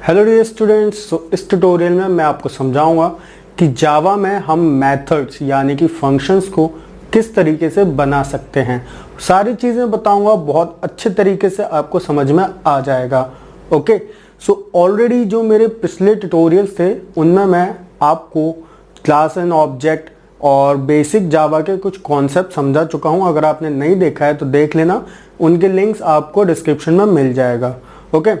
Hello dear students, इस tutorial में मैं आपको समझाऊंगा कि जावा में हम मेथड्स यानी कि फंक्शंस को किस तरीके से बना सकते हैं। सारी चीज़ें बताऊंगा, बहुत अच्छे तरीके से आपको समझ में आ जाएगा। ओके, सो ऑलरेडी जो मेरे पिछले ट्यूटोरियल्स थे उनमें मैं आपको क्लास एंड ऑब्जेक्ट और बेसिक जावा के कुछ कॉन्सेप्ट समझा चुका हूं। अगर आपने नहीं देखा है तो देख लेना, उनके लिंक्स आपको डिस्क्रिप्शन में मिल जाएगा। ओके,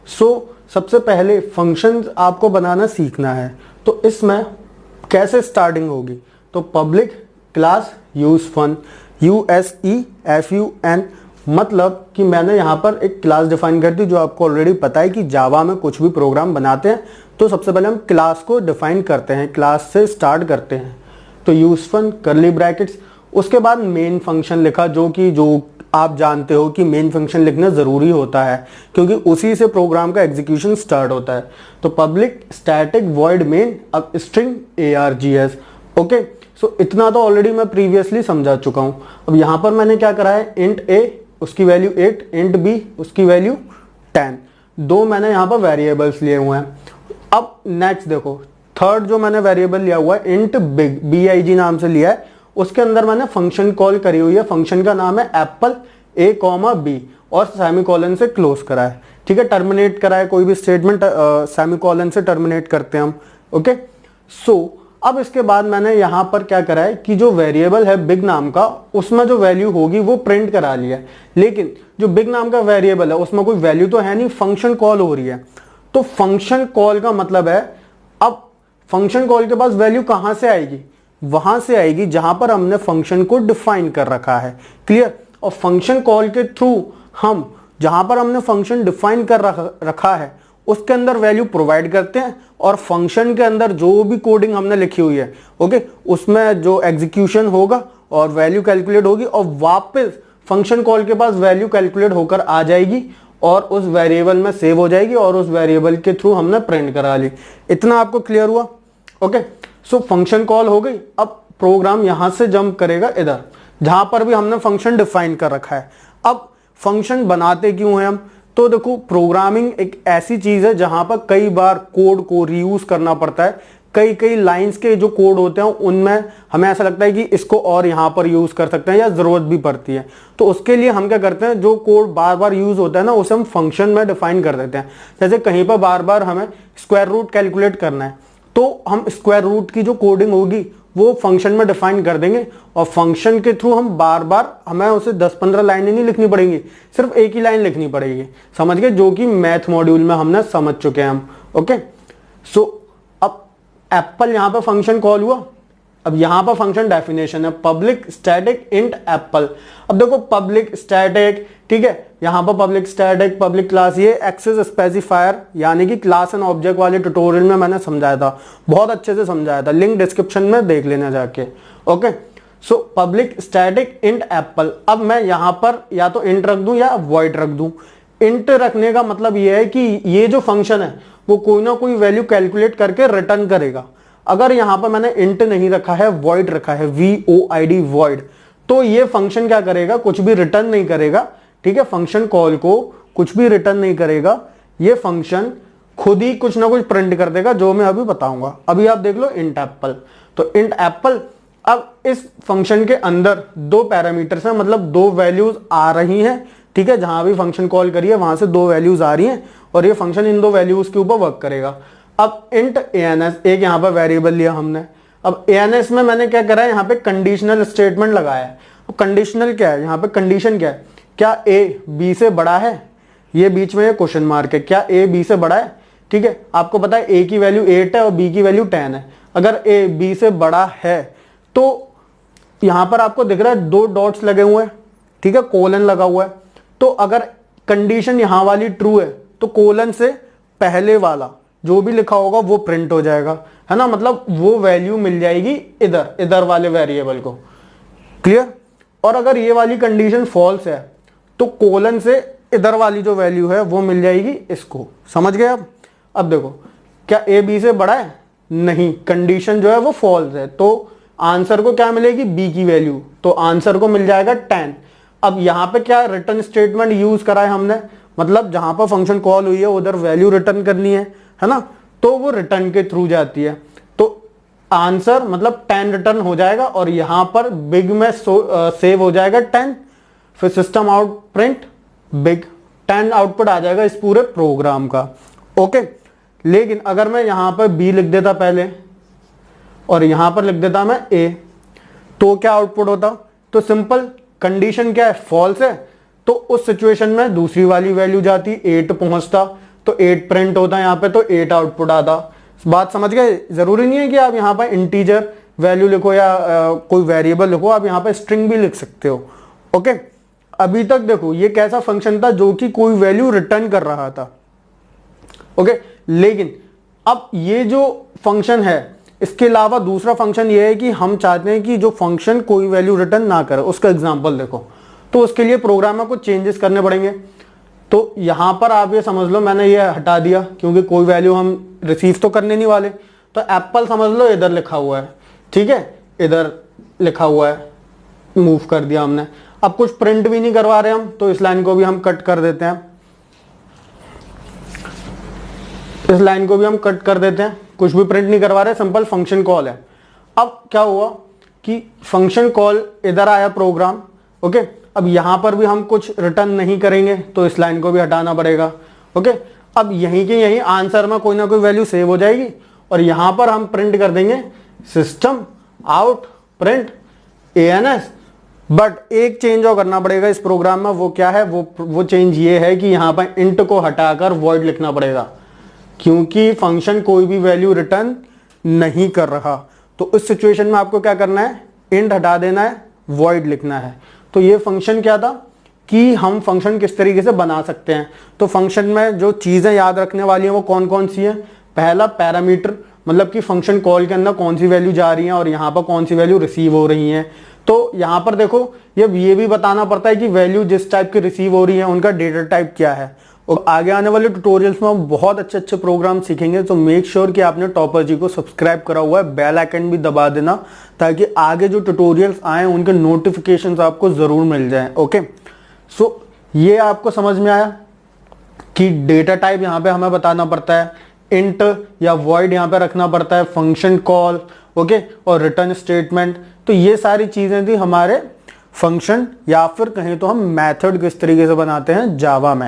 सो सबसे पहले फंक्शंस आपको बनाना सीखना है। तो इसमें कैसे स्टार्टिंग होगी, तो public class use fun, USEFUN, मतलब कि मैंने यहाँ पर एक क्लास डिफाइन कर दी। जो आपको ऑलरेडी पता है कि जावा में कुछ भी प्रोग्राम बनाते हैं तो सबसे पहले हम क्लास को डिफाइन करते हैं, क्लास से स्टार्ट करते हैं। तो यूज फन करली ब्रैकेट्स, उसके बाद मेन फंक्शन लिखा, जो आप जानते हो कि मेन फंक्शन लिखना जरूरी होता है क्योंकि उसी से प्रोग्राम का एग्जीक्यूशन स्टार्ट होता है। तो पब्लिक स्टैटिक वॉइड मेन अब स्ट्रिंग ARGS। ओके, सो इतना तो ऑलरेडी मैं प्रीवियसली समझा चुका हूं। अब यहां पर मैंने क्या करा है, इंट A उसकी वैल्यू 8, इंट B उसकी वैल्यू 10, दो मैंने यहां पर वेरिएबल्स लिए हुए हैं। अब नेक्स्ट देखो, थर्ड जो मैंने वेरिएबल लिया हुआ है इंट बिग, BIG नाम से लिया है, उसके अंदर मैंने फंक्शन कॉल करी हुई है। फंक्शन का नाम है एप्पल A, B और सेमीकोलन से क्लोज करा है। ठीक है, टर्मिनेट करा है, कोई भी स्टेटमेंट सेमीकोलन से टर्मिनेट करते हैं हम। ओके, सो अब इसके बाद मैंने यहां पर क्या करा है कि जो वेरिएबल है बिग नाम का, उसमें जो वैल्यू होगी वो प्रिंट करा लिया है। लेकिन जो बिग नाम का वेरिएबल है उसमें कोई वैल्यू तो है नहीं, फंक्शन कॉल हो रही है। तो फंक्शन कॉल का मतलब है, अब फंक्शन कॉल के पास वैल्यू कहां से आएगी, वहां से आएगी जहां पर हमने फंक्शन को डिफाइन कर रखा है। क्लियर। और फंक्शन कॉल के थ्रू हम जहां पर हमने फंक्शन डिफाइन कर रखा है उसके अंदर वैल्यू प्रोवाइड करते हैं और फंक्शन के अंदर जो भी कोडिंग हमने लिखी हुई है, ओके, उसमें जो एग्जीक्यूशन होगा और वैल्यू कैलकुलेट होगी और वापस फंक्शन कॉल के पास वैल्यू कैलकुलेट होकर आ जाएगी और उस वेरिएबल में सेव हो जाएगी और उस वेरिएबल के थ्रू हमने प्रिंट करा ली। इतना आपको क्लियर हुआ? ओके, सो फंक्शन कॉल हो गई। अब प्रोग्राम यहां से जंप करेगा इधर जहां पर भी हमने फंक्शन डिफाइन कर रखा है। अब फंक्शन बनाते क्यों हैं हम, तो देखो प्रोग्रामिंग एक ऐसी चीज है जहां पर कई बार कोड को रीयूज करना पड़ता है। कई लाइंस के जो कोड होते हैं उनमें हमें ऐसा लगता है कि इसको और यहां पर यूज कर सकते हैं या जरूरत भी पड़ती है। तो उसके लिए हम क्या करते हैं, जो कोड बार बार यूज होता है ना उसे हम फंक्शन में डिफाइन कर देते हैं। जैसे कहीं पर बार बार हमें स्क्वायर रूट कैलकुलेट करना है तो हम स्क्वायर रूट की जो कोडिंग होगी वो फंक्शन में डिफाइन कर देंगे और फंक्शन के थ्रू हम बार बार, हमें उसे 10-15 लाइनें नहीं लिखनी पड़ेंगी, सिर्फ एक ही लाइन लिखनी पड़ेगी। समझ गए, जो कि मैथ मॉड्यूल में हमने समझ चुके हैं हम। ओके, सो अब एप्पल यहां पर फंक्शन कॉल हुआ। अब यहां पर फंक्शन डेफिनेशन है पब्लिक स्टैटिक इंट एप्पल। अब देखो पब्लिक स्टैटिक, ठीक है, यहां पर पब्लिक स्टैटिक पब्लिक क्लास, ये एक्सेस स्पेसिफायर यानी कि क्लास एंड ऑब्जेक्ट वाले ट्यूटोरियल में मैंने समझाया था, बहुत अच्छे से समझाया था, लिंक डिस्क्रिप्शन में देख लेना जाके। Okay, so public static int Apple. अब मैं यहां पर या तो इंट रख दूं या वॉइड रख दूं। इंट रखने का मतलब यह है कि ये जो फंक्शन है वो कोई ना कोई वैल्यू कैलकुलेट करके रिटर्न करेगा। अगर यहां पर मैंने इंट नहीं रखा है, वॉइड रखा है, VOID वॉइड, तो ये फंक्शन क्या करेगा, कुछ भी रिटर्न नहीं करेगा। ठीक है, फंक्शन कॉल को कुछ भी रिटर्न नहीं करेगा, ये फंक्शन खुद ही कुछ ना कुछ प्रिंट कर देगा, जो मैं अभी बताऊंगा। अभी आप देख लो इंट एप्पल, तो इंट एप्पल। अब इस फंक्शन के अंदर दो पैरामीटर्स हैं, मतलब दो वैल्यूज आ रही हैं। ठीक है, जहां भी फंक्शन कॉल करिए वहां से दो वैल्यूज आ रही हैं और ये फंक्शन इन दो वैल्यूज के ऊपर वर्क करेगा। अब इंट ANS, एक यहां पर वेरिएबल लिया हमने। अब ANS में मैंने क्या करा है, यहाँ पे कंडीशनल स्टेटमेंट लगाया है। अब कंडीशनल क्या है, यहाँ पे कंडीशन क्या है, क्या A B से बड़ा है, ये बीच में ये क्वेश्चन मार्क है, क्या A B से बड़ा है। ठीक है, आपको पता है A की वैल्यू 8 है और B की वैल्यू 10 है। अगर A B से बड़ा है तो यहां पर आपको दिख रहा है दो डॉट्स लगे हुए हैं, ठीक है, कोलन लगा हुआ है। तो अगर कंडीशन यहां वाली ट्रू है तो कोलन से पहले वाला जो भी लिखा होगा वो प्रिंट हो जाएगा, है ना, मतलब वो वैल्यू मिल जाएगी इधर वाले वेरिएबल को। क्लियर। और अगर ये वाली कंडीशन फॉल्स है तो कोलन से इधर वाली जो वैल्यू है वो मिल जाएगी इसको। समझ गए आप? अब देखो, क्या A B से बड़ा है, नहीं, कंडीशन जो है वो फॉल्स है, तो आंसर को क्या मिलेगी, B की वैल्यू, तो आंसर को मिल जाएगा 10। अब यहां पे क्या रिटर्न स्टेटमेंट यूज करा है हमने, मतलब जहां पर फंक्शन कॉल हुई है उधर वैल्यू रिटर्न करनी है ना, तो वो रिटर्न के थ्रू जाती है। तो आंसर मतलब 10 रिटर्न हो जाएगा और यहां पर बिग में सेव हो जाएगा 10, फिर system out print big, 10 output आ जाएगा इस पूरे प्रोग्राम का। ओके, लेकिन अगर मैं यहां पर बी लिख देता पहले और यहां पर लिख देता मैं ए, तो क्या आउटपुट होता? तो सिंपल कंडीशन क्या है, फॉल्स है, तो उस सिचुएशन में दूसरी वाली वैल्यू जाती, 8 पहुंचता, तो 8 प्रिंट होता यहां पे, तो 8 आउटपुट आता। बात समझ गए? जरूरी नहीं है कि आप यहां पर इंटीजर वैल्यू लिखो या कोई वेरिएबल लिखो, आप यहां पर स्ट्रिंग भी लिख सकते हो। ओके, अभी तक देखो ये कैसा फंक्शन था जो कि कोई वैल्यू रिटर्न कर रहा था। ओके, लेकिन अब ये जो फंक्शन है इसके अलावा दूसरा फंक्शन ये है कि हम चाहते हैं कि जो फंक्शन कोई वैल्यू रिटर्न ना करे, उसका एग्जांपल देखो। तो उसके लिए प्रोग्राम में कुछ चेंजेस करने पड़ेंगे। तो यहां पर आप ये समझ लो मैंने ये हटा दिया क्योंकि कोई वैल्यू हम रिसीव तो करने नहीं वाले। तो एप्पल समझ लो इधर लिखा हुआ है, ठीक है, इधर लिखा हुआ है, मूव कर दिया हमने। अब कुछ प्रिंट भी नहीं करवा रहे हम, तो इस लाइन को भी हम कट कर देते हैं, इस लाइन को भी हम कट कर देते हैं, कुछ भी प्रिंट नहीं करवा रहे, सिंपल फंक्शन कॉल है। अब क्या हुआ कि फंक्शन कॉल इधर आया प्रोग्राम। ओके, अब यहां पर भी हम कुछ रिटर्न नहीं करेंगे, तो इस लाइन को भी हटाना पड़ेगा। ओके, अब यहीं के यहीं आंसर में कोई ना कोई वैल्यू सेव हो जाएगी और यहां पर हम प्रिंट कर देंगे system out print ANS। But एक चेंज और करना पड़ेगा इस प्रोग्राम में, वो क्या है? वो चेंज ये है कि यहां पर इंट को हटाकर वॉइड लिखना पड़ेगा, क्योंकि फंक्शन कोई भी वैल्यू रिटर्न नहीं कर रहा। तो उस सिचुएशन में आपको क्या करना है? इंट हटा देना है, वॉइड लिखना है। तो ये फंक्शन क्या था कि हम फंक्शन किस तरीके से बना सकते हैं। तो फंक्शन में जो चीजें याद रखने वाली हैं वो कौन कौन सी हैं? पहला पैरामीटर, मतलब कि फंक्शन कॉल के अंदर कौन सी वैल्यू जा रही है और यहाँ पर कौन सी वैल्यू रिसीव हो रही है। तो यहाँ पर देखो ये भी बताना पड़ता है कि वैल्यू जिस टाइप की रिसीव हो रही है उनका डेटा टाइप क्या है। और आगे आने वाले ट्यूटोरियल्स में हम बहुत अच्छे अच्छे प्रोग्राम सीखेंगे। तो मेक श्योर कि आपने टॉपर जी को सब्सक्राइब करा हुआ है, बेल आइकन भी दबा देना ताकि आगे जो ट्यूटोरियल्स आए उनके नोटिफिकेशंस आपको जरूर मिल जाएं। ओके, सो ये आपको समझ में आया कि डेटा टाइप यहाँ पे हमें बताना पड़ता है, इंट या वॉइड यहाँ पे रखना पड़ता है, फंक्शन कॉल, ओके, और रिटर्न स्टेटमेंट। तो ये सारी चीजें थी हमारे फंक्शन या फिर कहें तो हम मेथड किस तरीके से बनाते हैं जावा में।